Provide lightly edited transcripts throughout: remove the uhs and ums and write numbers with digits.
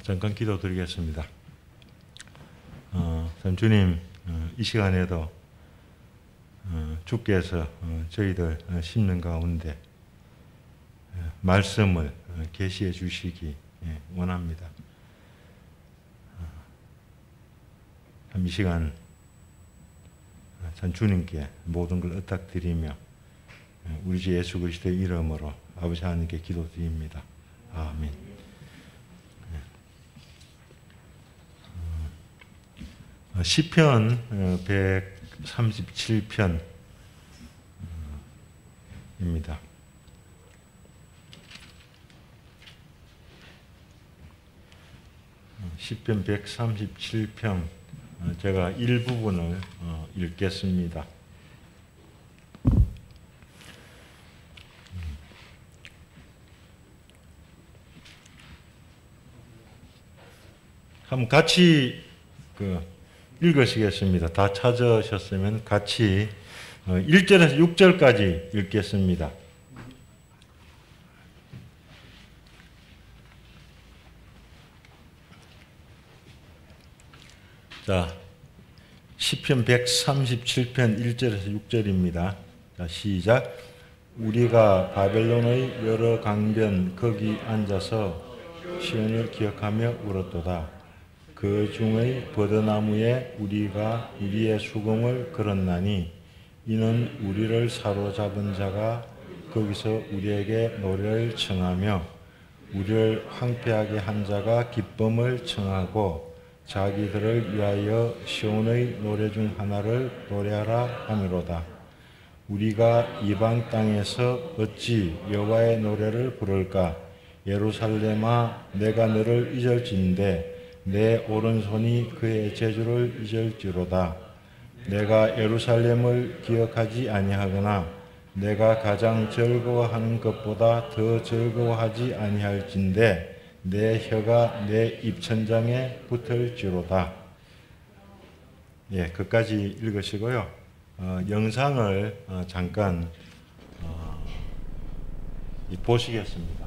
잠깐 기도드리겠습니다. 참 주님, 이 시간에도 주께서 저희들 심는 가운데 말씀을 계시해 주시기 원합니다. 참 이 시간 참 주님께 모든 걸 의탁드리며 우리 주 예수 그리스도의 이름으로 아버지 하나님께 기도드립니다. 아멘. 시편 137편입니다. 시편 137편 제가 일부분을 읽겠습니다. 한번 같이 읽으시겠습니다. 다 찾으셨으면 같이 1절에서 6절까지 읽겠습니다. 자, 시편 137편 1절에서 6절입니다. 자, 시작. 우리가 바벨론의 여러 강변 거기 앉아서 시온을 기억하며 울었도다. 그 중의 버드나무에 우리가 우리의 수금을 걸었나니 이는 우리를 사로잡은 자가 거기서 우리에게 노래를 청하며 우리를 황폐하게 한 자가 기쁨을 청하고 자기들을 위하여 시온의 노래 중 하나를 노래하라 하미로다. 우리가 이방 땅에서 어찌 여호와의 노래를 부를까? 예루살렘아, 내가 너를 잊을진대 내 오른손이 그의 재주를 잊을지로다. 내가 예루살렘을 기억하지 아니하거나 내가 가장 즐거워하는 것보다 더 즐거워하지 아니할진대 내 혀가 내 입천장에 붙을지로다. 예, 끝까지 읽으시고요. 영상을 잠깐 보시겠습니다.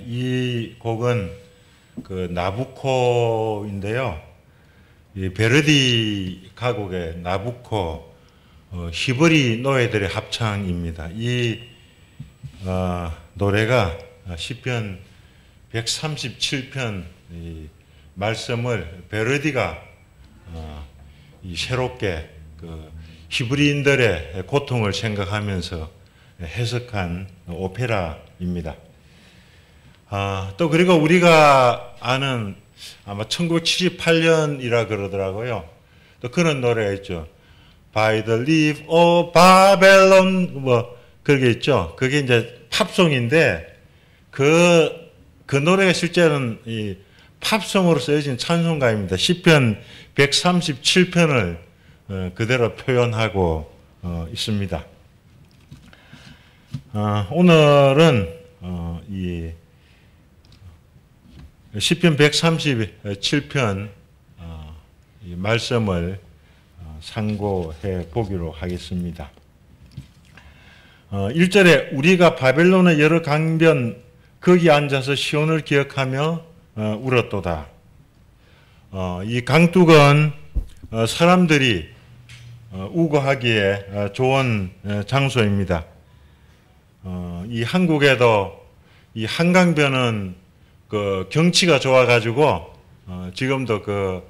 이 곡은 그 나부코인데요. 이 베르디 가곡의 나부코 히브리 노예들의 합창입니다. 이 노래가 시편 137편 이 말씀을 베르디가 이 새롭게 그 히브리인들의 고통을 생각하면서 해석한 오페라입니다. 또 그리고 우리가 아는 아마 1978년이라 그러더라고요. 또 그런 노래가 있죠. By the leaf of Babylon 뭐 그게 있죠. 그게 이제 팝송인데 그 노래가 실제는 이 팝송으로 쓰여진 찬송가입니다. 시편 137편을 그대로 표현하고 있습니다. 오늘은 이 시편 137편 이 말씀을 상고해 보기로 하겠습니다. 1절에 우리가 바벨론의 여러 강변 거기 앉아서 시온을 기억하며 울었도다. 이 강둑은 사람들이 우거하기에 좋은 장소입니다. 이 한국에도 이 한강변은 그 경치가 좋아가지고 지금도 그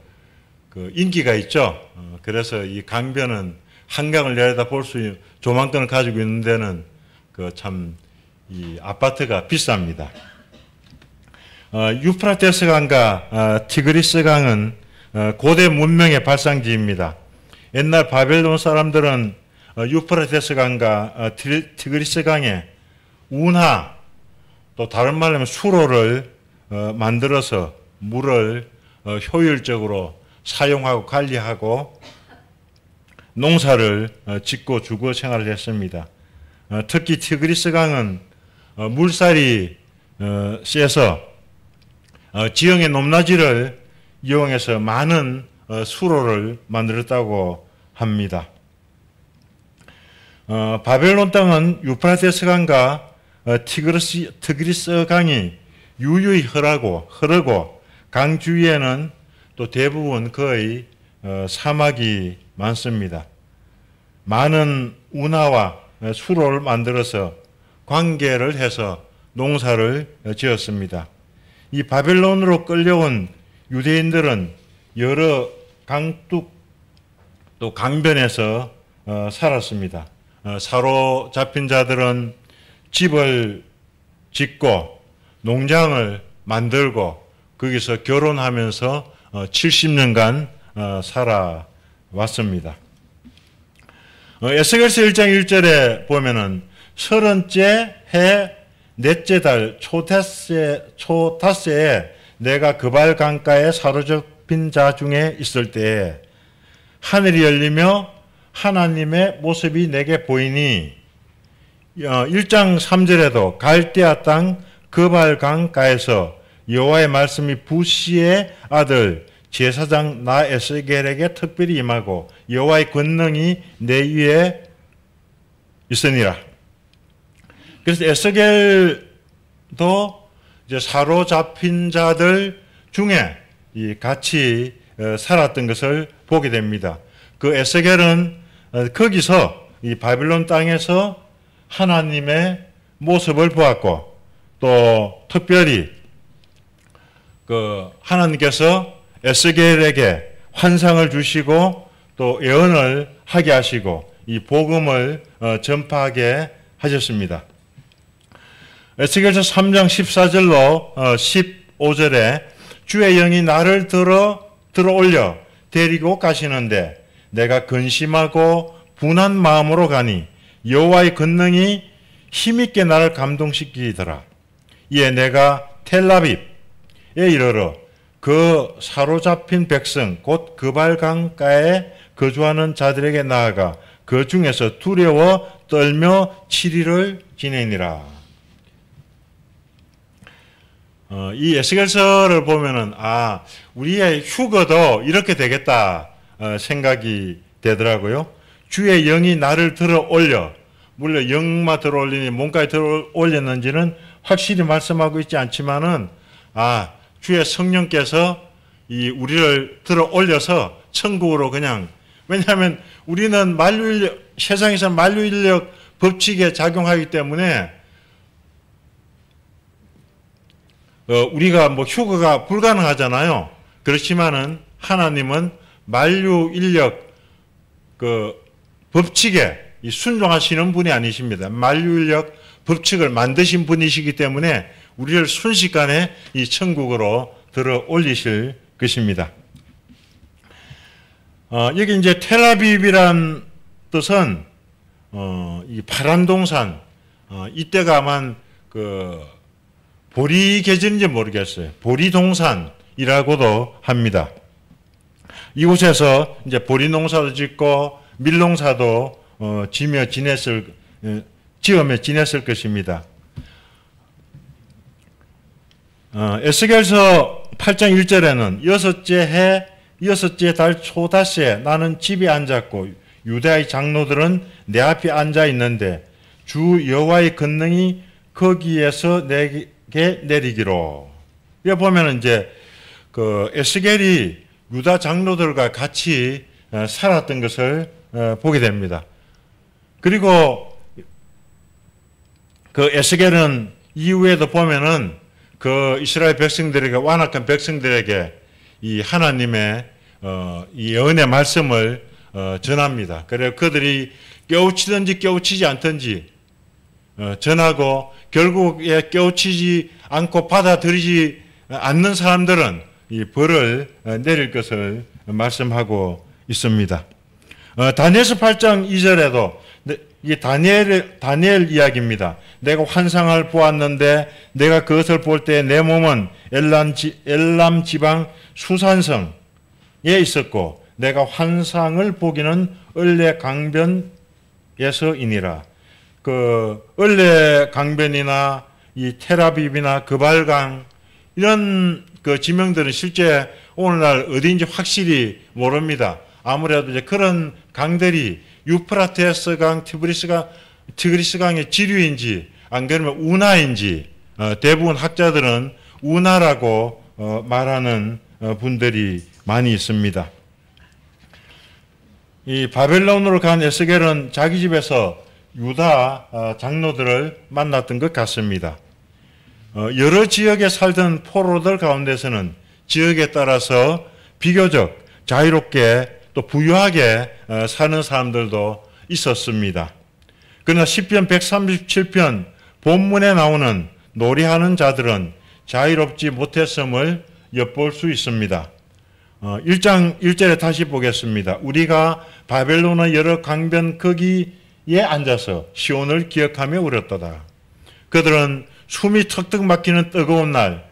인기가 있죠. 그래서 이 강변은 한강을 내려다 볼 수 조망권을 가지고 있는 데는 그 참 이 아파트가 비쌉니다. 유프라테스 강과 티그리스 강은 고대 문명의 발상지입니다. 옛날 바벨론 사람들은 유프라테스 강과 티그리스 강에 운하 또 다른 말로 하면 수로를 만들어서 물을 효율적으로 사용하고 관리하고 농사를 짓고 주거 생활을 했습니다. 특히 티그리스 강은 물살이 세서 지형의 높낮이를 이용해서 많은 수로를 만들었다고 합니다. 바벨론 땅은 유프라테스 강과 티그리스 강이 유유히 흐르고 강 주위에는 또 대부분 거의 사막이 많습니다. 많은 운하와 수로를 만들어서 관계를 해서 농사를 지었습니다. 이 바벨론으로 끌려온 유대인들은 여러 강둑 또 강변에서 살았습니다. 사로잡힌 자들은 집을 짓고 농장을 만들고 거기서 결혼하면서 70년간 살아왔습니다. 에스겔서 1장 1절에 보면은 30째 해 넷째 달 초닷새에 내가 그발 강가에 사로잡힌 자 중에 있을 때에 하늘이 열리며 하나님의 모습이 내게 보이니 1장 3절에도 갈대아 땅 그발 강가에서 여호와의 말씀이 부시의 아들 제사장 나 에스겔에게 특별히 임하고 여호와의 권능이 내 위에 있으니라. 그래서 에스겔도 이제 사로잡힌 자들 중에 이 같이 살았던 것을 보게 됩니다. 그 에스겔은 거기서 이 바빌론 땅에서 하나님의 모습을 보았고, 또 특별히 그 하나님께서 에스겔에게 환상을 주시고 또 예언을 하게 하시고 이 복음을 전파하게 하셨습니다. 에스겔서 3장 14절로 15절에 주의 영이 나를 들어 올려 데리고 가시는데 내가 근심하고 분한 마음으로 가니 여호와의 권능이 힘있게 나를 감동시키더라. 이에 내가 텔아빕에 이르러 그 사로잡힌 백성 곧 그발 강가에 거주하는 자들에게 나아가 그 중에서 두려워 떨며 7일을 지내니라. 이 에스겔서를 보면은 우리의 휴거도 이렇게 되겠다 생각이 되더라고요. 주의 영이 나를 들어 올려, 물론 영만 들어 올리니 몸까지 들어 올렸는지는 확실히 말씀하고 있지 않지만은 주의 성령께서 이 우리를 들어 올려서 천국으로 그냥, 왜냐하면 우리는 세상에서 만유인력 법칙에 작용하기 때문에 우리가 휴거가 불가능하잖아요. 그렇지만은 하나님은 만유인력 그 법칙에 순종하시는 분이 아니십니다. 만유인력 법칙을 만드신 분이시기 때문에 우리를 순식간에 이 천국으로 들어 올리실 것입니다. 여기 이제 텔아빕이란 뜻은 이 파란 동산, 이때가 아마 그 보리 계절인지 모르겠어요. 보리 동산이라고도 합니다. 이곳에서 이제 보리 농사도 짓고 밀 농사도 지으며 지냈을 것입니다. 에스겔서 8장 1절에는 여섯째 달 초다시에 나는 집에 앉았고 유다의 장로들은 내 앞에 앉아 있는데 주 여호와의 권능이 거기에서 내게 내리기로. 여기 보면 이제 그 에스겔이 유다 장로들과 같이 살았던 것을 보게 됩니다. 그리고 그 에스겔은 이후에도 보면은 그 이스라엘 백성들에게, 완악한 백성들에게 이 하나님의 이 예언의 말씀을 전합니다. 그래서 그들이 깨우치든지 깨우치지 않든지 전하고, 결국에 깨우치지 않고 받아들이지 않는 사람들은 이 벌을 내릴 것을 말씀하고 있습니다. 다니엘서 8장 2절에도 이 다니엘 이야기입니다. 내가 환상을 보았는데 내가 그것을 볼 때 내 몸은 엘람 지방 수산성에 있었고 내가 환상을 보기는 을레 강변에서이니라. 그 을레 강변이나 이 텔아빕이나 그발강 이런 그 지명들은 실제 오늘날 어디인지 확실히 모릅니다. 아무래도 이제 그런 강들이 유프라테스 강, 티그리스 강의 지류인지 안 그러면 운하인지 대부분 학자들은 운하라고 말하는 분들이 많이 있습니다. 이 바벨론으로 간 에스겔은 자기 집에서 유다 장로들을 만났던 것 같습니다. 여러 지역에 살던 포로들 가운데서는 지역에 따라서 비교적 자유롭게 또 부유하게 사는 사람들도 있었습니다. 그러나 시편 137편 본문에 나오는 노래하는 자들은 자유롭지 못했음을 엿볼 수 있습니다. 1장 1절에 다시 보겠습니다. 우리가 바벨론의 여러 강변 거기에 앉아서 시온을 기억하며 울었도다. 그들은 숨이 턱턱 막히는 뜨거운 날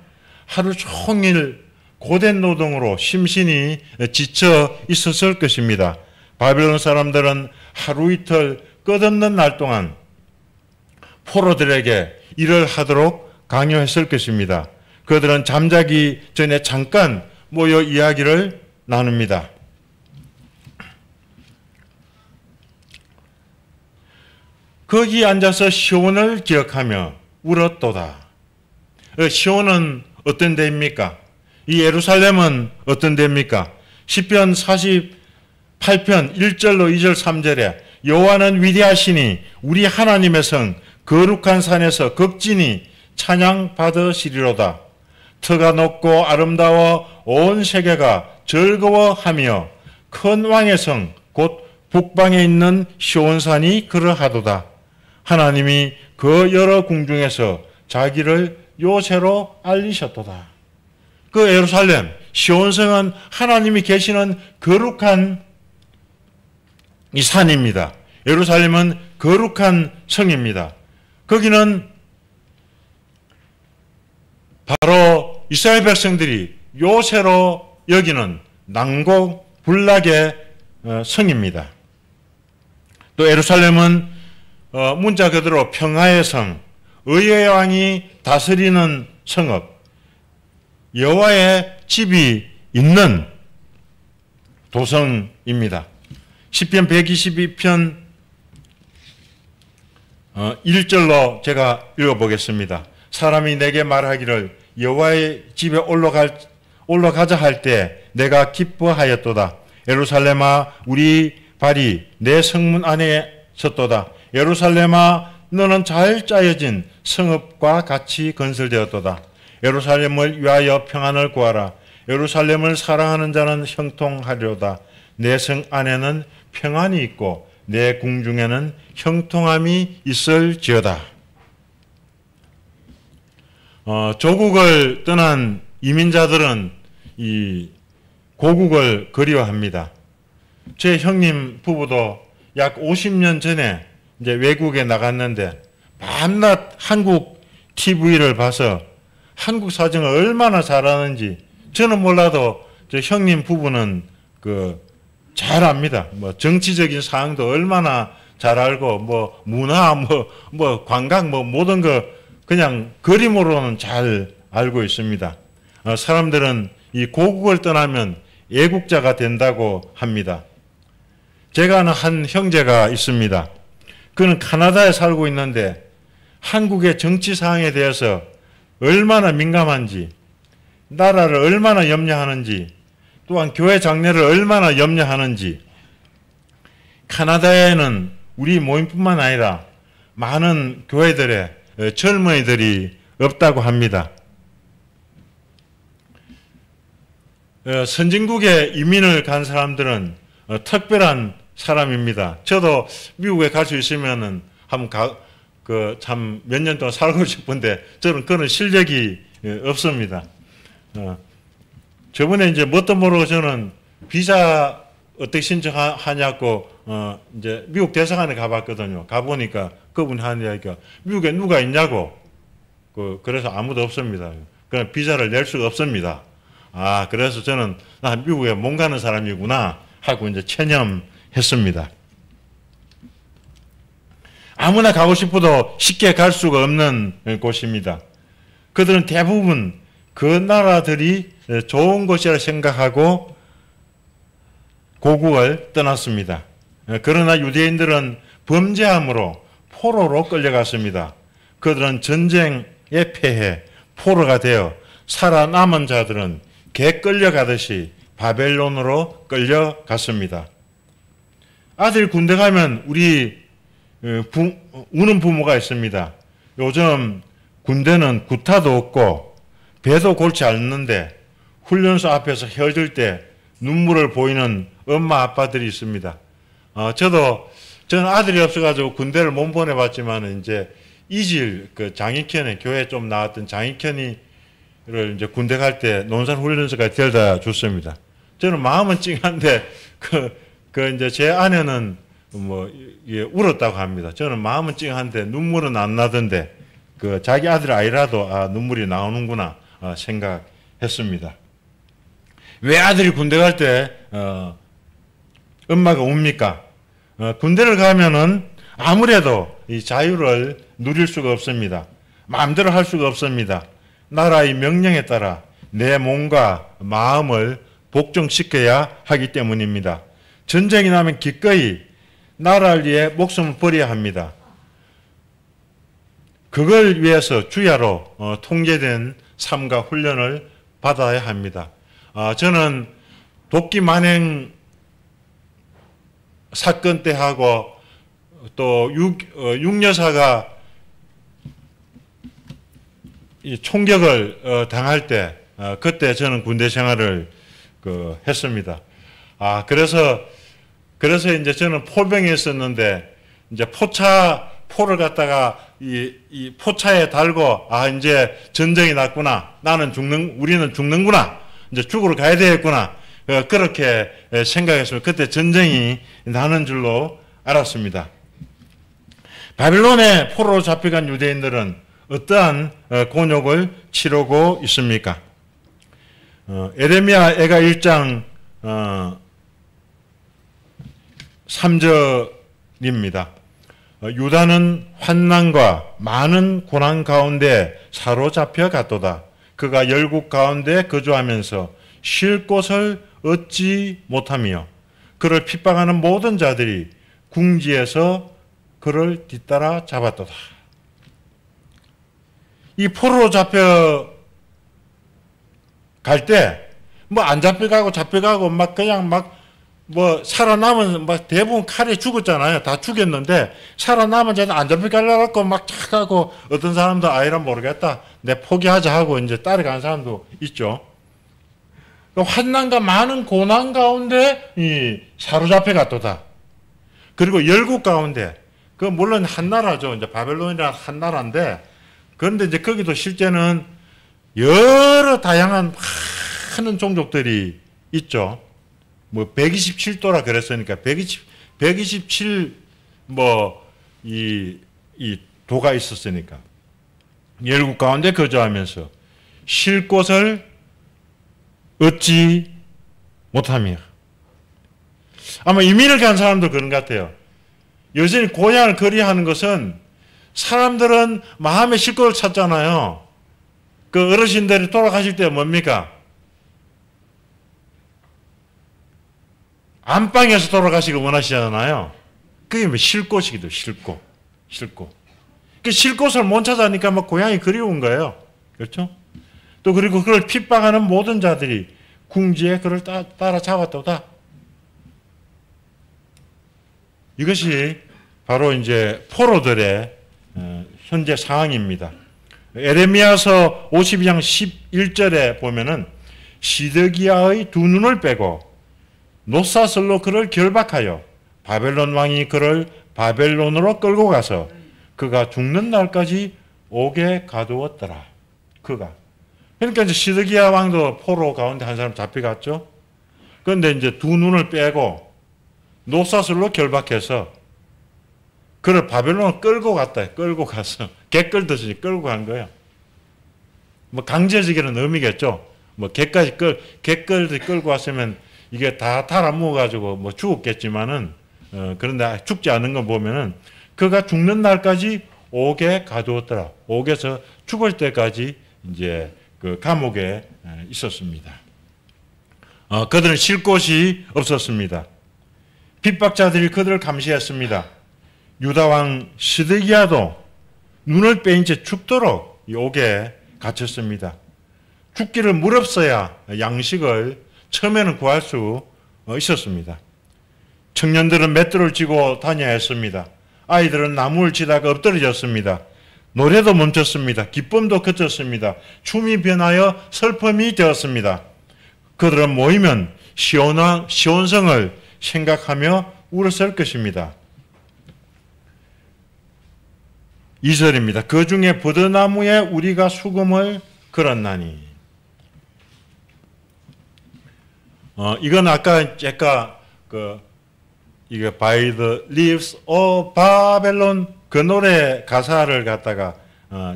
하루 종일 고된 노동으로 심신이 지쳐 있었을 것입니다. 바벨론 사람들은 하루 이틀 끝없는 날 동안 포로들에게 일을 하도록 강요했을 것입니다. 그들은 잠자기 전에 잠깐 모여 이야기를 나눕니다. 거기 앉아서 시온을 기억하며 울었도다. 시온은 어떤 데입니까? 이 예루살렘은 어떤 데입니까? 시편 48편 1절로 2절 3절에 여호와는 위대하시니 우리 하나님의 성 거룩한 산에서 극진히 찬양 받으시리로다. 터가 높고 아름다워 온 세계가 즐거워하며 큰 왕의 성 곧 북방에 있는 시온산이 그러하도다. 하나님이 그 여러 궁중에서 자기를 요새로 알리셨도다. 그 예루살렘 시온성은 하나님이 계시는 거룩한 이 산입니다. 예루살렘은 거룩한 성입니다. 거기는 바로 이스라엘 백성들이 요새로 여기는 난공불락의 성입니다. 또 예루살렘은 문자 그대로 평화의 성, 의의 왕이 다스리는 성읍, 여호와의 집이 있는 도성입니다. 시편 122편 1절로 제가 읽어보겠습니다. 사람이 내게 말하기를 여호와의 집에 올라가자 할 때 내가 기뻐하였도다. 예루살렘아 우리 발이 내 성문 안에 섰도다. 예루살렘아 너는 잘 짜여진 성읍과 같이 건설되었도다. 예루살렘을 위하여 평안을 구하라. 예루살렘을 사랑하는 자는 형통하리로다. 내 성 안에는 평안이 있고 내 궁중에는 형통함이 있을지어다. 조국을 떠난 이민자들은 이 고국을 그리워합니다. 제 형님 부부도 약 50년 전에 이제 외국에 나갔는데 밤낮 한국 TV를 봐서 한국 사정을 얼마나 잘하는지 저는 몰라도 제 형님 부부는 잘 압니다. 뭐 정치적인 사항도 얼마나 잘 알고 뭐 문화 뭐 관광 뭐 모든 거 그냥 그림으로는 잘 알고 있습니다. 사람들은 이 고국을 떠나면 애국자가 된다고 합니다. 제가 아는 한 형제가 있습니다. 그는 카나다에 살고 있는데 한국의 정치 사항에 대해서 얼마나 민감한지, 나라를 얼마나 염려하는지, 또한 교회 장례를 얼마나 염려하는지, 카나다에는 우리 모임뿐만 아니라 많은 교회들의 젊은이들이 없다고 합니다. 선진국에 이민을 간 사람들은 특별한 사람입니다. 저도 미국에 갈 수 있으면은 한번 참 몇 년 동안 살고 싶은데 저는 그런 실력이 없습니다. 저번에 이제 뭣도 모르고 저는 비자 어떻게 신청하냐고 이제 미국 대사관에 가봤거든요. 가보니까 그분이 하는 이야기가 미국에 누가 있냐고 그래서 아무도 없습니다. 그냥 비자를 낼 수가 없습니다. 그래서 저는 미국에 못 가는 사람이구나 하고 이제 체념했습니다. 아무나 가고 싶어도 쉽게 갈 수가 없는 곳입니다. 그들은 대부분 그 나라들이 좋은 곳이라 생각하고 고국을 떠났습니다. 그러나 유대인들은 범죄함으로 포로로 끌려갔습니다. 그들은 전쟁에 패해 포로가 되어 살아남은 자들은 개 끌려가듯이 바벨론으로 끌려갔습니다. 아들 군대 가면 우리 우는 부모가 있습니다. 요즘 군대는 구타도 없고 배도 골치 않는데 훈련소 앞에서 헤어질 때 눈물을 보이는 엄마 아빠들이 있습니다. 저는 아들이 없어가지고 군대를 못 보내봤지만 이제 이질 장익현의 교회 좀 나왔던 장익현이를 이제 군대 갈 때 논산 훈련소까지 데려다 줬습니다. 저는 마음은 찡한데 이제 제 아내는 울었다고 합니다. 저는 마음은 찡한데 눈물은 안 나던데 자기 아들 아이라도 눈물이 나오는구나 생각했습니다. 왜 아들이 군대 갈 때 엄마가 웁니까? 군대를 가면은 아무래도 이 자유를 누릴 수가 없습니다. 마음대로 할 수가 없습니다. 나라의 명령에 따라 내 몸과 마음을 복종시켜야 하기 때문입니다. 전쟁이 나면 기꺼이 나라를 위해 목숨을 버려야 합니다. 그걸 위해서 주야로 통제된 삶과 훈련을 받아야 합니다. 저는 도끼 만행 사건 때 하고 또 육여사가 총격을 당할 때 그때 저는 군대 생활을 했습니다. 그래서 이제 저는 포병에 있었는데 이제 포를 갖다가 이 포차에 달고 이제 전쟁이 났구나. 우리는 죽는구나. 이제 죽으러 가야 되겠구나. 그렇게 생각했습니다. 그때 전쟁이 나는 줄로 알았습니다. 바벨론에 포로로 잡혀간 유대인들은 어떠한 곤욕을 치르고 있습니까? 에레미야 애가 1장 3절입니다. 유다는 환난과 많은 고난 가운데 사로잡혀 갔도다. 그가 열국 가운데 거주하면서 쉴 곳을 얻지 못하며 그를 핍박하는 모든 자들이 궁지에서 그를 뒤따라 잡았도다. 이 포로로 잡혀 갈 때 뭐 안 잡혀가고 잡혀가고 막 그냥 막 뭐 살아남은 막 대부분 칼에 죽었잖아요. 다 죽였는데 살아남은 자는 안 잡혀가려고 막 착하고 어떤 사람도 이란 모르겠다. 내 포기하자 하고 이제 따라가는 사람도 있죠. 환난과 많은 고난 가운데 사로잡혀 갔도다. 그리고 열국 가운데 물론 한 나라죠. 이제 바벨론이란 한 나라인데 그런데 이제 거기도 실제는 여러 다양한 많은 종족들이 있죠. 뭐 127도라 그랬으니까 127 이 도가 있었으니까 열국 가운데 거주하면서 쉴 곳을 얻지 못하며 아마 이민을 간 사람도 그런 것 같아요. 여전히 고향을 그리워하는 것은 사람들은 마음의 쉴 곳을 찾잖아요. 그 어르신들이 돌아가실 때 뭡니까? 안방에서 돌아가시기 원하시잖아요. 그게 뭐 쉴 곳이기도 쉴 곳. 그 쉴 곳을 못 찾아니까 막 고향이 그리운 거예요. 그렇죠? 또 그리고 그걸 핍박하는 모든 자들이 궁지에 그를 따라 잡았도다. 이것이 바로 이제 포로들의 현재 상황입니다. 에레미야서 52장 11절에 보면은 시드기야의 두 눈을 빼고 노사슬로 그를 결박하여 바벨론 왕이 그를 바벨론으로 끌고 가서 그가 죽는 날까지 옥에 가두었더라. 그러니까 이제 시드기야 왕도 포로 가운데 한 사람 잡혀갔죠. 그런데 이제 두 눈을 빼고 노사슬로 결박해서 그를 바벨론으로 끌고 가서 개 끌듯이 끌고 간 거예요. 뭐 강제적인 의미겠죠. 뭐 개까지 끌고 왔으면 이게 다 달아먹어가지고 뭐 죽었겠지만은 그런데 죽지 않은 거 보면은 그가 죽는 날까지 옥에 가두었더라. 옥에서 죽을 때까지 이제 그 감옥에 있었습니다. 그들은 쉴 곳이 없었습니다. 핍박자들이 그들을 감시했습니다. 유다 왕 시드기야도 눈을 빼인 채 죽도록 이 옥에 갇혔습니다. 죽기를 무릅써야 양식을 처음에는 구할 수 있었습니다. 청년들은 맷돌을 쥐고 다녀야 했습니다. 아이들은 나무를 치다가 엎드려졌습니다. 노래도 멈췄습니다. 기쁨도 그쳤습니다. 춤이 변하여 슬픔이 되었습니다. 그들은 모이면 시온성을 생각하며 울었을 것입니다. 2절입니다. 그 중에 버드나무에 우리가 수금을 걸었나니. 이건 아까 제가 이게 By the Leaves of Babylon 그 노래 가사를 갖다가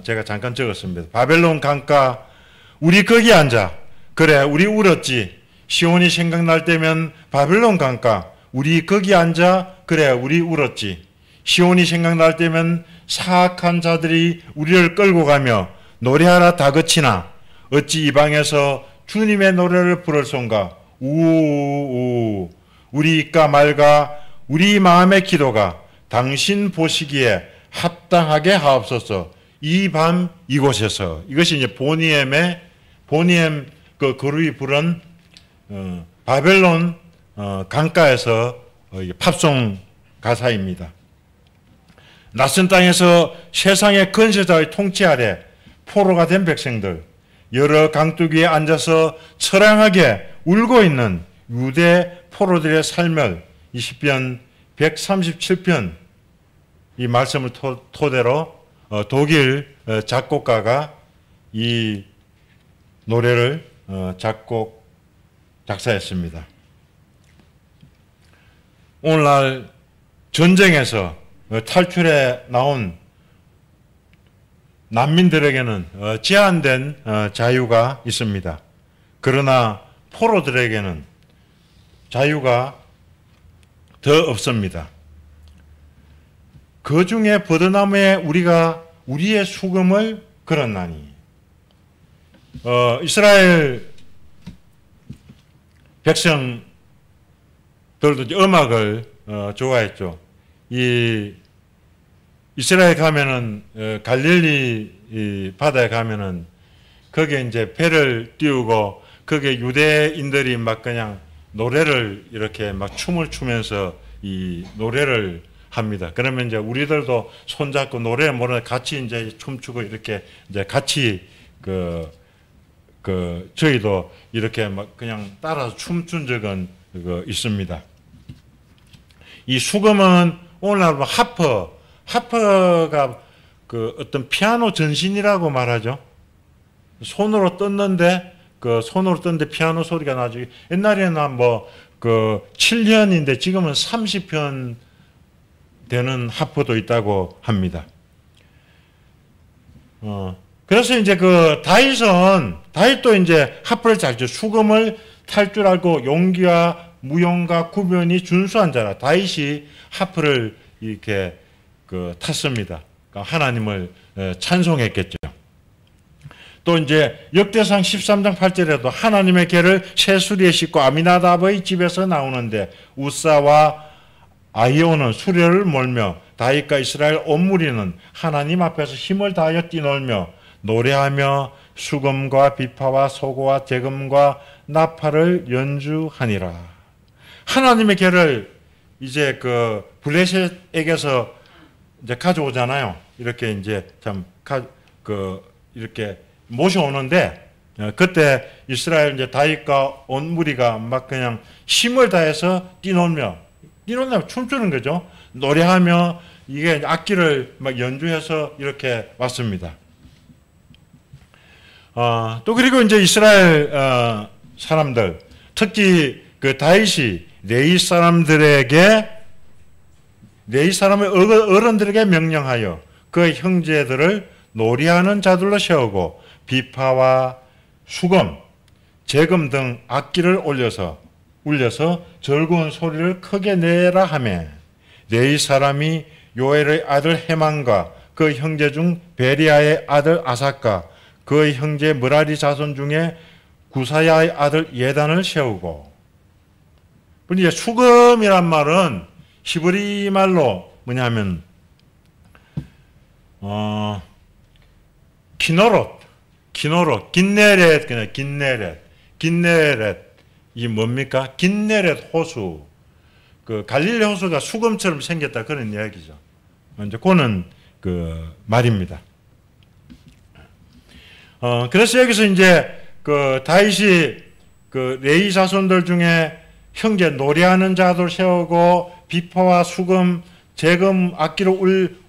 제가 잠깐 적었습니다. 바벨론 강가 우리 거기 앉아 그래 우리 울었지. 시온이 생각날 때면 바벨론 강가 우리 거기 앉아 그래 우리 울었지. 시온이 생각날 때면 사악한 자들이 우리를 끌고 가며 노래하라 다그치나 어찌 이 방에서 주님의 노래를 부를손가. 우우우 우리 입가 맑아 우리 마음의 기도가 당신 보시기에 합당하게 하옵소서. 이 밤 이곳에서. 이것이 이제 보니엠 그 그룹이 부른 바벨론 강가에서 팝송 가사입니다. 낯선 땅에서 세상의 건세자의 통치 아래 포로가 된 백성들, 여러 강둑 위에 앉아서 처량하게 울고 있는 유대 포로들의 삶을 이 시편 137편 이 말씀을 토대로 독일 작곡가가 이 노래를 작사했습니다. 오늘날 전쟁에서 탈출해 나온 난민들에게는 제한된 자유가 있습니다. 그러나 포로들에게는 자유가 더 없습니다. 그 중에 버드나무에 우리가 우리의 수금을 걸었나니. 이스라엘 백성들도 음악을 좋아했죠. 이 이스라엘 가면은 갈릴리 바다에 가면은 거기에 이제 배를 띄우고 거기에 유대인들이 막 그냥 노래를 이렇게 막 춤을 추면서 이 노래를 합니다. 그러면 이제 우리들도 손잡고 노래 모르는 같이 이제 춤추고 이렇게 이제 같이 저희도 이렇게 막 그냥 따라서 춤춘 적은 있습니다. 이 수금은 오늘날 하퍼가 그 어떤 피아노 전신이라고 말하죠. 손으로 떴는데 피아노 소리가 나죠. 옛날에는 뭐 7현인데 지금은 30현 되는 하퍼도 있다고 합니다. 그래서 이제 다윗도 이제 하퍼를 잘 쳐. 수금을 탈 줄 알고 용기와 무용과 구변이 준수한 자라. 다윗이 하퍼를 이렇게 탔습니다. 그러니까 하나님을 찬송했겠죠. 또 이제 역대상 13장 8절에도 하나님의 궤를 새수리에 싣고 아미나답의 집에서 나오는데 우사와 아히오는 수레를 몰며 다윗과 이스라엘 온 무리는 하나님 앞에서 힘을 다하여 뛰놀며 노래하며 수금과 비파와 소고와 제금과 나팔을 연주하니라. 하나님의 궤를 이제 블레셋에게서 이제 가져오잖아요. 이렇게 이제 이렇게 모셔오는데 그때 이스라엘 이제 다윗과 온 무리가 막 그냥 힘을 다해서 뛰놀며 춤추는 거죠. 노래하며 이게 악기를 막 연주해서 이렇게 왔습니다. 또 그리고 이제 이스라엘 사람들, 특히 다윗이 레위 사람의 어른들에게 명령하여 그의 형제들을 노래하는 자들로 세우고 비파와 수금, 제금 등 악기를 울려서 즐거운 소리를 크게 내라 하매 레위 사람이 요엘의 아들 헤만과 그 형제 중 베리아의 아들 아삭과 그의 형제 므라리 자손 중에 구사야의 아들 예단을 세우고. 이제 수금이란 말은 히브리 말로 뭐냐면 긴네렛 그냥 긴네렛 이 뭡니까? 긴네렛 호수. 갈릴리 호수가 수금처럼 생겼다 그런 이야기죠. 이제 그는 말입니다. 그래서 여기서 이제 다윗이 레위 자손들 중에 형제 노래하는 자도 세우고 비파와 수금, 제금, 악기로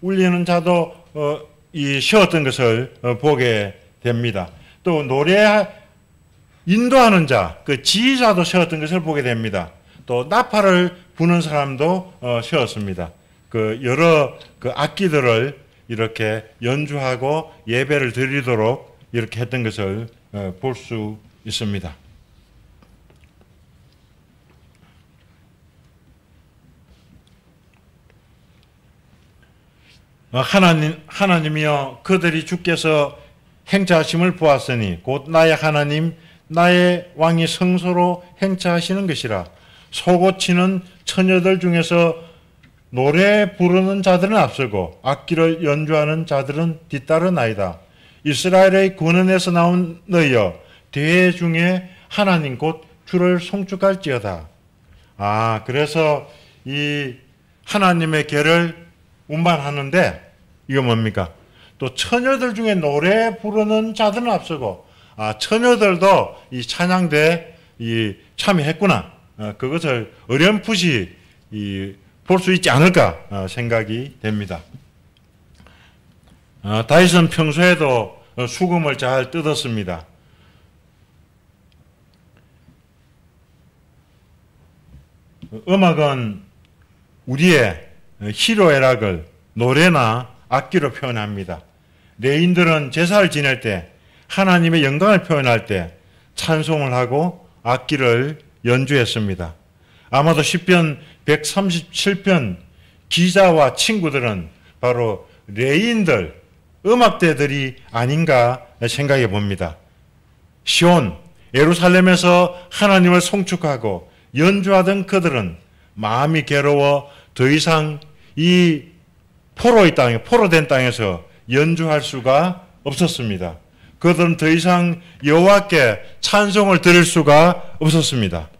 울리는 자도 세웠던 것을 보게 됩니다. 또 인도하는 자, 지휘자도 세웠던 것을 보게 됩니다. 또 나팔을 부는 사람도 세웠습니다. 여러 악기들을 이렇게 연주하고 예배를 드리도록 이렇게 했던 것을 볼 수 있습니다. 하나님이여 그들이 주께서 행차하심을 보았으니 곧 나의 하나님 나의 왕이 성소로 행차하시는 것이라. 소고치는 처녀들 중에서 노래 부르는 자들은 앞서고 악기를 연주하는 자들은 뒤따르나이다. 이스라엘의 근원에서 나온 너희여 대중에 하나님 곧 주를 송축할지어다. 그래서 이 하나님의 계를 운반하는데 이거 뭡니까? 또 처녀들 중에 노래 부르는 자들은 앞서고 처녀들도 이 찬양대에 참여했구나. 그것을 어렴풋이 볼 수 있지 않을까 생각이 됩니다. 다윗은 평소에도 수금을 잘 뜯었습니다. 음악은 우리의 희로애락을 노래나 악기로 표현합니다. 레인들은 제사를 지낼 때 하나님의 영광을 표현할 때 찬송을 하고 악기를 연주했습니다. 아마도 시편 137편 기자와 친구들은 바로 레인들, 음악대들이 아닌가 생각해 봅니다. 시온, 예루살렘에서 하나님을 송축하고 연주하던 그들은 마음이 괴로워 더 이상 이 포로된 땅에서 연주할 수가 없었습니다. 그들은 더 이상 여호와께 찬송을 드릴 수가 없었습니다.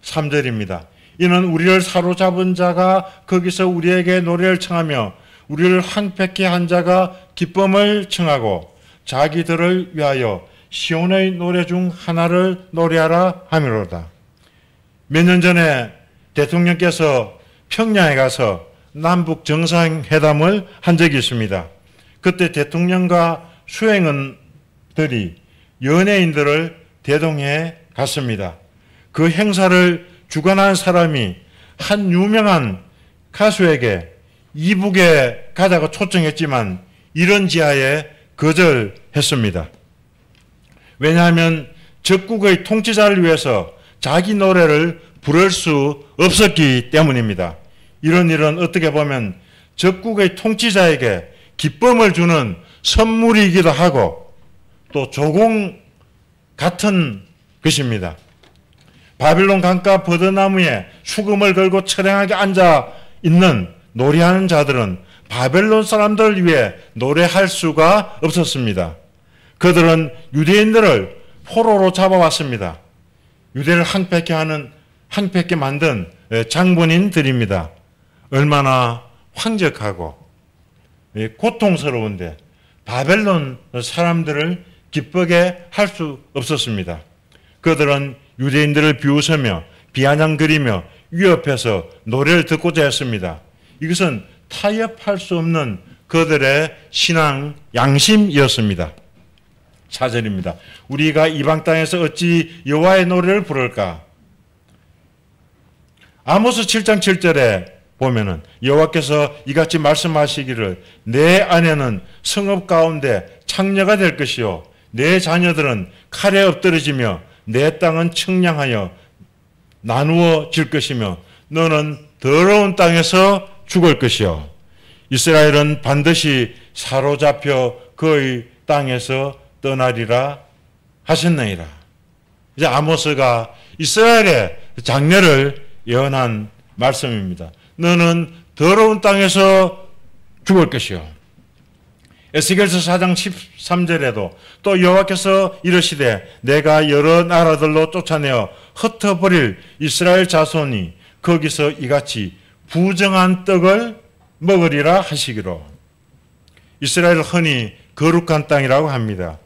3절입니다. 이는 우리를 사로잡은 자가 거기서 우리에게 노래를 청하며 우리를 황폐케 한 자가 기쁨을 청하고 자기들을 위하여 시온의 노래 중 하나를 노래하라 하미로다. 몇 년 전에 대통령께서 평양에 가서 남북 정상회담을 한 적이 있습니다. 그때 대통령과 수행원들이 연예인들을 대동해 갔습니다. 그 행사를 주관한 사람이 한 유명한 가수에게 이북에 가자고 초청했지만 이런 지하에 거절했습니다. 왜냐하면 적국의 통치자를 위해서 자기 노래를 부를 수 없었기 때문입니다. 이런 일은 어떻게 보면 적국의 통치자에게 기쁨을 주는 선물이기도 하고 또 조공 같은 것입니다. 바빌론 강가 버드나무에 수금을 걸고 처량하게 앉아 있는 노래하는 자들은 바벨론 사람들을 위해 노래할 수가 없었습니다. 그들은 유대인들을 포로로 잡아왔습니다. 유대를 황폐케 만든 장본인들입니다. 얼마나 황적하고 고통스러운데 바벨론 사람들을 기쁘게 할 수 없었습니다. 그들은 유대인들을 비웃으며 비아냥거리며 위협해서 노래를 듣고자 했습니다. 이것은 타협할 수 없는 그들의 신앙 양심이었습니다. 4절입니다. 우리가 이방 땅에서 어찌 여호와의 노래를 부를까? 아모스 7장 7절에 보면은 여호와께서 이같이 말씀하시기를 내 아내는 성읍 가운데 창녀가 될 것이요 내 자녀들은 칼에 엎드러지며 내 땅은 청량하여 나누어질 것이며 너는 더러운 땅에서 죽을 것이요 이스라엘은 반드시 사로잡혀 그의 땅에서 떠나리라 하셨느니라. 이제 아모스가 이스라엘의 장래를 예언한 말씀입니다. 너는 더러운 땅에서 죽을 것이요. 에스겔서 4장 13절에도 또 여호와께서 이르시되 내가 여러 나라들로 쫓아내어 흩어버릴 이스라엘 자손이 거기서 이같이 부정한 떡을 먹으리라 하시기로. 이스라엘을 흔히 거룩한 땅이라고 합니다.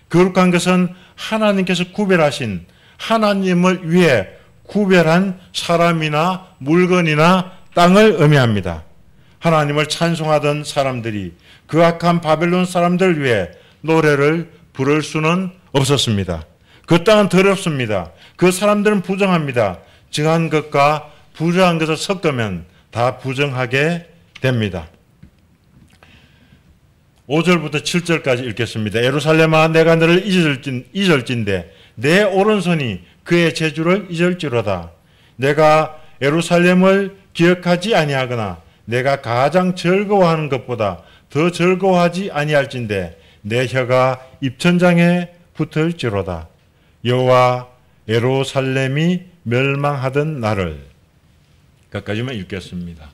거룩한 것은 하나님께서 구별하신 하나님을 위해 구별한 사람이나 물건이나 땅을 의미합니다. 하나님을 찬송하던 사람들이 그 악한 바벨론 사람들을 위해 노래를 부를 수는 없었습니다. 그 땅은 더럽습니다. 그 사람들은 부정합니다. 정한 것과 부정한 것을 섞으면 다 부정하게 됩니다. 5절부터 7절까지 읽겠습니다. 예루살렘아 내가 너를 잊을진대 내 오른손이 그의 재주를 잊을지로다. 내가 예루살렘을 기억하지 아니하거나 내가 가장 즐거워하는 것보다 더 즐거워하지 아니할진대 내 혀가 입천장에 붙을지로다. 여호와 예루살렘이 멸망하던 날을. 까지만 읽겠습니다.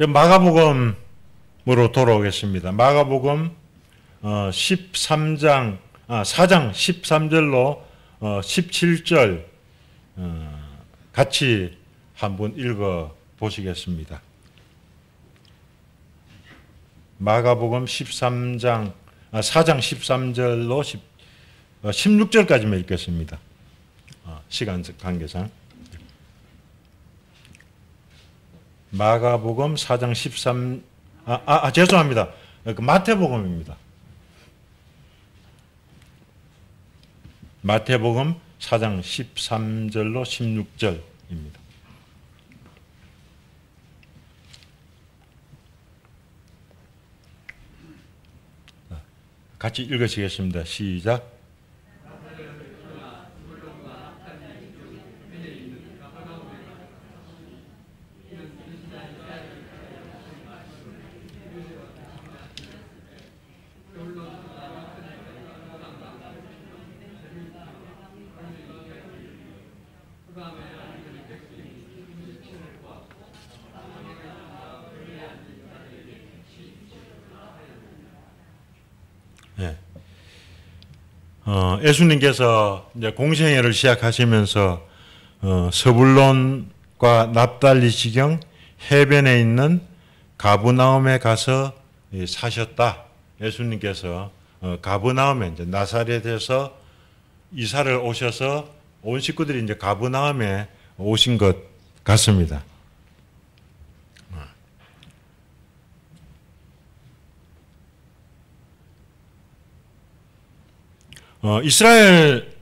마가복음으로 돌아오겠습니다. 마가복음 4장 13절로 17절 같이 한번 읽어 보시겠습니다. 마가복음 4장 13절로 16절까지만 읽겠습니다. 시간 관계상. 마가복음 4장 죄송합니다. 마태복음입니다. 마태복음 4장 13절로 16절입니다. 같이 읽으시겠습니다. 시작. 예수님께서 이제 공생애를 시작하시면서 서불론과 납달리 지경 해변에 있는 가브나움에 가서 사셨다. 예수님께서 가브나움에 이제 나사렛에서 이사를 오셔서 온 식구들이 이제 가브나움에 오신 것 같습니다. 이스라엘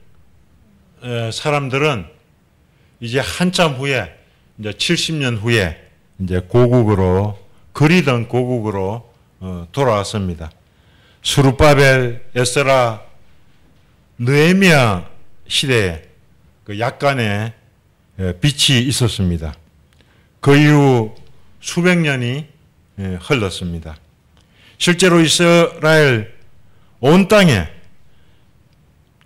사람들은 이제 한참 후에, 이제 70년 후에 이제 고국으로, 그리던 고국으로 돌아왔습니다. 스룹바벨, 에스라, 느헤미야 시대에 그 약간의 빛이 있었습니다. 그 이후 수백 년이 흘렀습니다. 실제로 이스라엘 온 땅에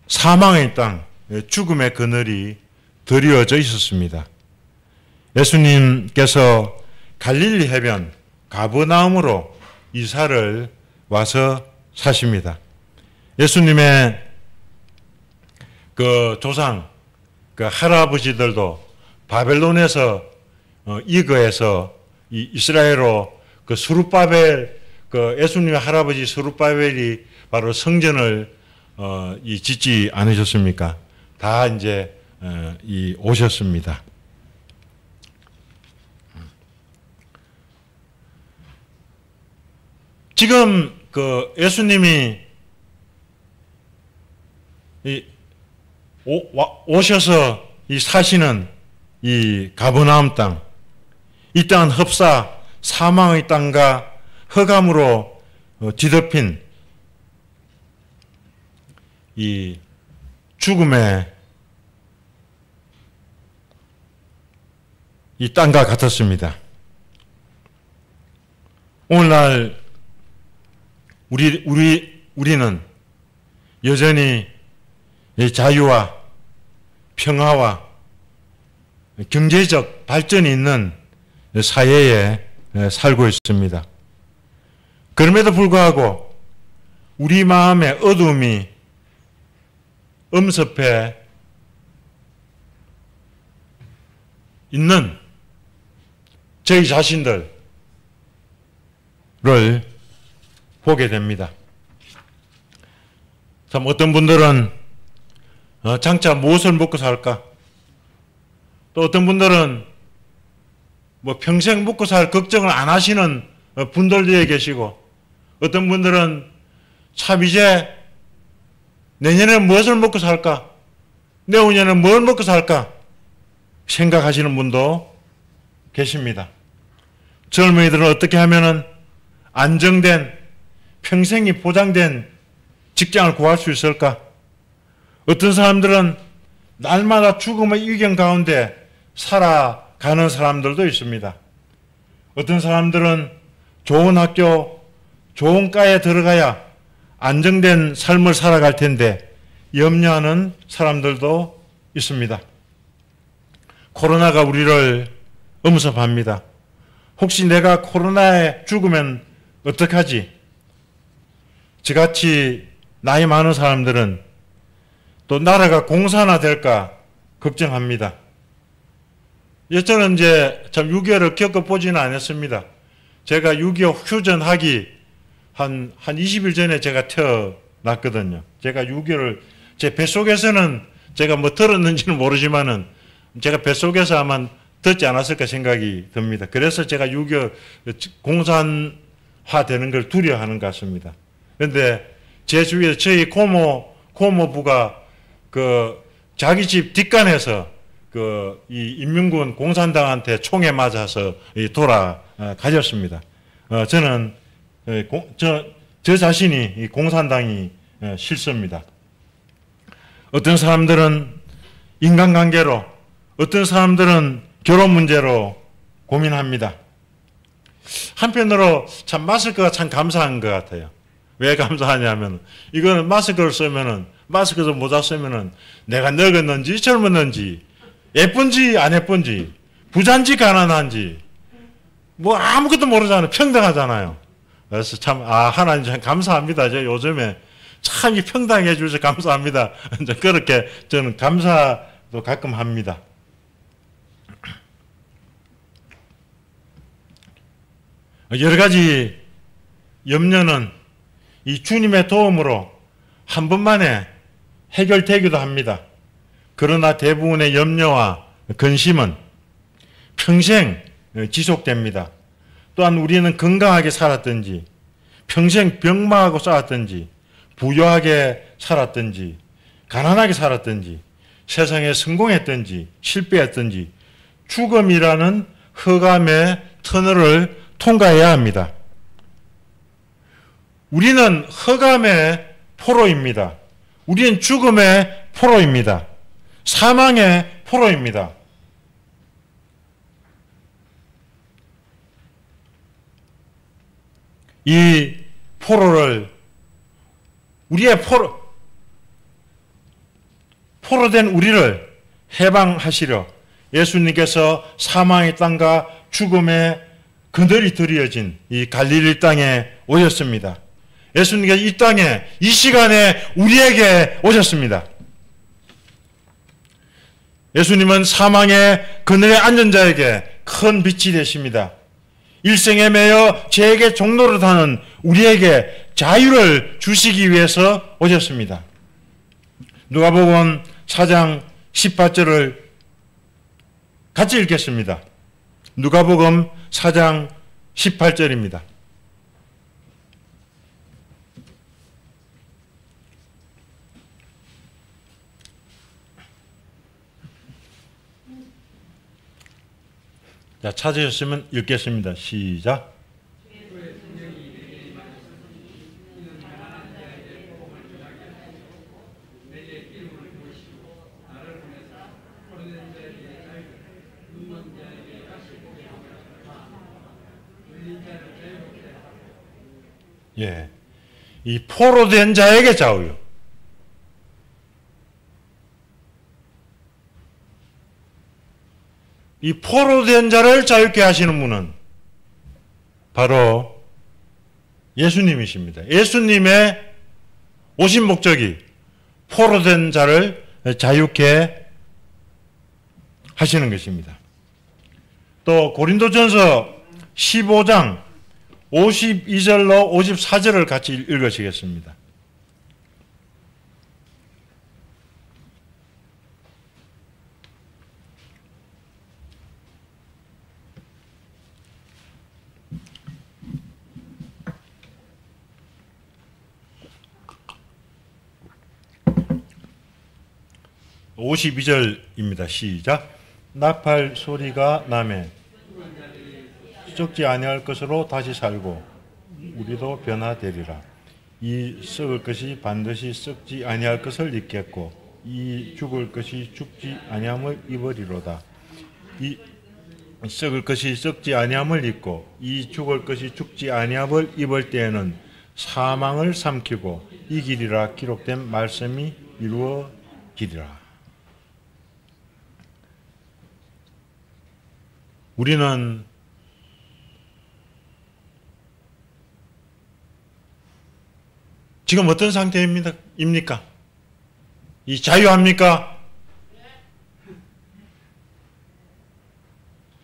사망의 땅, 죽음의 그늘이 드리워져 있었습니다. 예수님께서 갈릴리 해변 가버나움으로 이사를 와서 사십니다. 예수님의 그 조상, 그 할아버지들도 바벨론에서 이거에서 이스라엘로 그 스룹바벨, 그 예수님의 할아버지 스룹바벨이 바로 성전을 짓지 않으셨습니까? 다 이제 오셨습니다. 지금 그 예수님이 오셔서 사시는 이 가버나움 땅, 이 땅은 흡사 사망의 땅과 흑암으로 뒤덮인 이 죽음의 이 땅과 같았습니다. 오늘날 우리는 여전히 자유와 평화와 경제적 발전이 있는 사회에 살고 있습니다. 그럼에도 불구하고 우리 마음의 어두움이 엄습해 있는 저희 자신들을 보게 됩니다. 참 어떤 분들은 장차 무엇을 먹고 살까? 또 어떤 분들은 뭐 평생 먹고 살 걱정을 안 하시는 분들도 계시고, 어떤 분들은 참 이제 내년에 무엇을 먹고 살까? 내후년에 뭘 먹고 살까? 생각하시는 분도 계십니다. 젊은이들은 어떻게 하면은 안정된, 평생이 보장된 직장을 구할 수 있을까? 어떤 사람들은 날마다 죽음의 위경 가운데 살아가는 사람들도 있습니다. 어떤 사람들은 좋은 학교, 좋은 과에 들어가야 안정된 삶을 살아갈 텐데 염려하는 사람들도 있습니다. 코로나가 우리를 엄습합니다. 혹시 내가 코로나에 죽으면 어떡하지? 저같이 나이 많은 사람들은 또 나라가 공산화 될까 걱정합니다. 저는 이제 참 6.25를 겪어보지는 않았습니다. 제가 6.25 휴전하기 한 20일 전에 제가 태어났거든요. 제가 6.25를 제 뱃속에서는 제가 뭐 들었는지는 모르지만은 제가 뱃속에서 아마 듣지 않았을까 생각이 듭니다. 그래서 제가 6.25 공산화 되는 걸 두려워하는 것 같습니다. 그런데 제 주위에 저희 고모부가 그 자기 집 뒷간에서 그 이 인민군 공산당한테 총에 맞아서 돌아가셨습니다. 저는 저 자신이 이 공산당이 싫습니다. 어떤 사람들은 인간관계로, 어떤 사람들은 결혼 문제로 고민합니다. 한편으로 참 마스크가 참 감사한 것 같아요. 왜 감사하냐면 이거는 마스크를 쓰면은 마스크도 모자 쓰면은 내가 늙었는지 젊었는지 예쁜지 안 예쁜지 부자인지 가난한지 뭐 아무것도 모르잖아요. 평등하잖아요. 그래서 참 하나님 참 감사합니다. 저 요즘에 참 이 평등해 주셔서 감사합니다. 그렇게 저는 감사도 가끔 합니다. 여러 가지 염려는 이 주님의 도움으로 한 번만에 해결되기도 합니다. 그러나 대부분의 염려와 근심은 평생 지속됩니다. 또한 우리는 건강하게 살았든지 평생 병마하고 싸웠든지 부유하게 살았든지 가난하게 살았든지 세상에 성공했든지 실패했든지 죽음이라는 흑암의 터널을 통과해야 합니다. 우리는 흑암의 포로입니다. 우리는 죽음의 포로입니다. 사망의 포로입니다. 이 포로를 우리의 포로된 우리를 해방하시려 예수님께서 사망의 땅과 죽음의 그늘이 드리어진 이 갈릴리 땅에 오셨습니다. 예수님께서 이 땅에 이 시간에 우리에게 오셨습니다. 예수님은 사망의 그늘에 앉은 자에게 큰 빛이 되십니다. 일생에 매여 죄에게 종로를 타는 우리에게 자유를 주시기 위해서 오셨습니다. 누가복음 4장 18절을 같이 읽겠습니다. 누가복음 4장 18절입니다. 자, 찾으셨으면 읽겠습니다. 시작. 예, 이 포로된 자에게 자유. 이 포로된 자를 자유케 하시는 분은 바로 예수님이십니다. 예수님의 오신 목적이 포로된 자를 자유케 하시는 것입니다. 또 고린도전서 15장 52절로 54절을 같이 읽으시겠습니다. (52절입니다) 시작. 나팔 소리가 나매 썩지 아니할 것으로 다시 살고 우리도 변화되리라. 이 썩을 것이 반드시 썩지 아니할 것을 입겠고 이 죽을 것이 죽지 아니함을 입으리로다. 이 썩을 것이 썩지 아니함을 입고 이 죽을 것이 죽지 아니함을 입을 때에는 사망을 삼키고 이기리라 기록된 말씀이 이루어지리라. 우리는 지금 어떤 상태입니까? 이 자유합니까?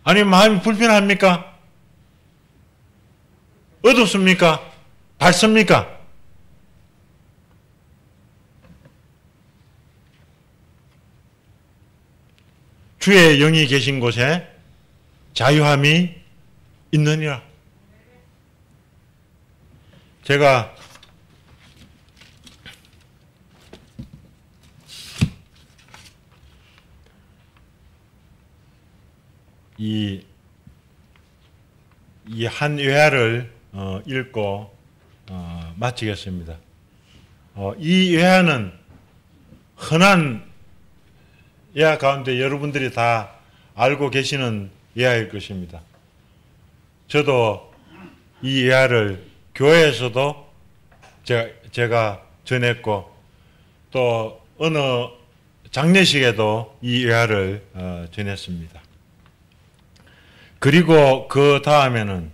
아니면 마음이 불편합니까? 어둡습니까? 밝습니까? 주의 영이 계신 곳에 자유함이 있느니라. 제가 이 한 외화를 읽고 마치겠습니다. 이 외화는 흔한 외화 가운데 여러분들이 다 알고 계시는 외화일 것입니다. 저도 이 외화를 교회에서도 제가 전했고 또 어느 장례식에도 이 외화를 전했습니다. 그리고 그 다음에는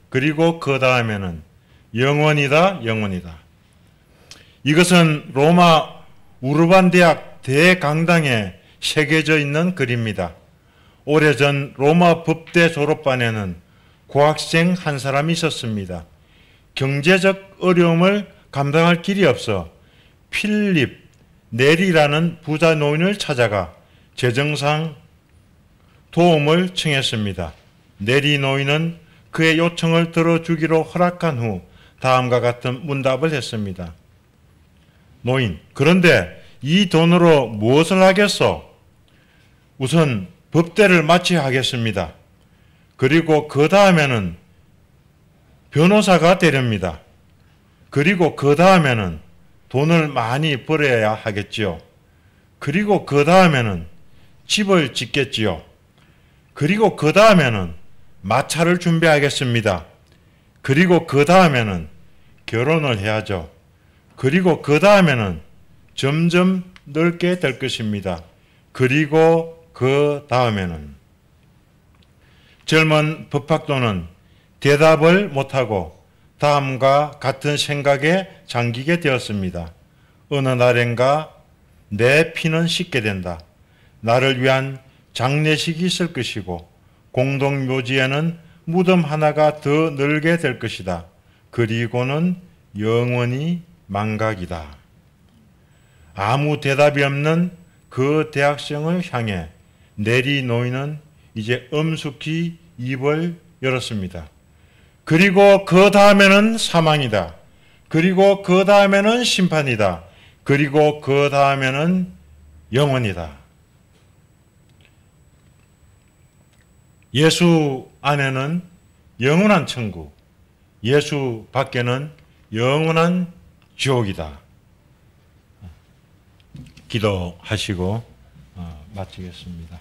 영원이다, 영원이다. 이것은 로마 우르반 대학 대강당에 새겨져 있는 글입니다. 오래전 로마 법대 졸업반에는 고학생 한 사람이 있었습니다. 경제적 어려움을 감당할 길이 없어 필립 넬이라는 부자 노인을 찾아가 재정상 도움을 청했습니다. 넬이 노인은 그의 요청을 들어주기로 허락한 후 다음과 같은 문답을 했습니다. 노인, 그런데 이 돈으로 무엇을 하겠소? 우선 법대를 마쳐야 하겠습니다. 그리고 그 다음에는 변호사가 되렵니다. 그리고 그 다음에는 돈을 많이 벌어야 하겠지요. 그리고 그 다음에는 집을 짓겠지요. 그리고 그 다음에는 마차를 준비하겠습니다. 그리고 그 다음에는 결혼을 해야죠. 그리고 그 다음에는 점점 넓게 될 것입니다. 그리고 그 다음에는 젊은 법학도는 대답을 못하고 다음과 같은 생각에 잠기게 되었습니다. 어느 날엔가 내 피는 씻게 된다. 나를 위한 장례식이 있을 것이고 공동묘지에는 무덤 하나가 더 늘게 될 것이다. 그리고는 영원히 망각이다. 아무 대답이 없는 그 대학생을 향해 넬이 노인은 이제 엄숙히 입을 열었습니다. 그리고 그 다음에는 사망이다. 그리고 그 다음에는 심판이다. 그리고 그 다음에는 영원이다. 예수 안에는 영원한 천국, 예수 밖에는 영원한 지옥이다. 기도하시고 마치겠습니다.